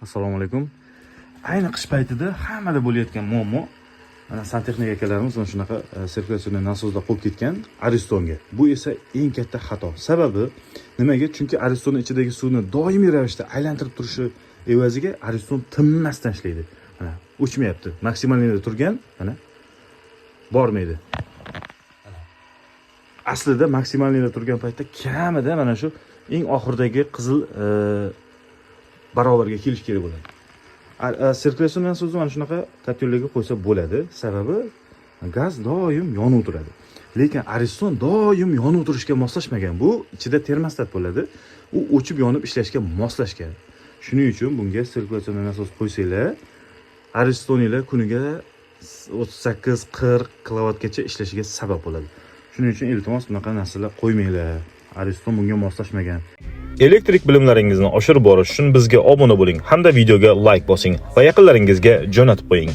Assalomu alaykum. Ayni qish paytida hammada bo'layotgan muammo, mana santexnik akalarimiz mana shunaqa sirkulyatsionni nasozda qo'yib ketgan Aristonga. Bu esa eng katta xato. Sababi nimaga? Chunki Aristonning ichidagi suvni doimiy ravishda aylantirib turishi evaziga Ariston tinmasdan ishlaydi. Mana o'chmayapti. Maksimalniyda turgan, mana bormaydi. Aslida maksimalniyda turgan paytda kamida mana shu eng oxirdagi qizil barobarga kelish kerak bo'ladi. Sirkulyatsion nasozni mana shunaqa kotyollarga qo'ysa bo'ladi. Sababi gaz doim yonib turadi. Lekin Ariston doim yonib turishga moslashmagan. Bu ichida termostat bo'ladi. U o'chib yonib ishlashga moslashgan. Shuning uchun bunga sirkulyatsion nasos qo'ysanglar, Aristoninglar kuniga 38-40 kilovatgacha ishlashiga sabab bo'ladi. Shuning uchun iltimos bunaqa narsalar qo'ymanglar. Ariston bunga moslashmagan. Elektrik bilimlaringizni oshirib borish uchun bizga obuna bo'ling hamda videoga like bosing va yaqinlaringizga jo'natib qo'ying.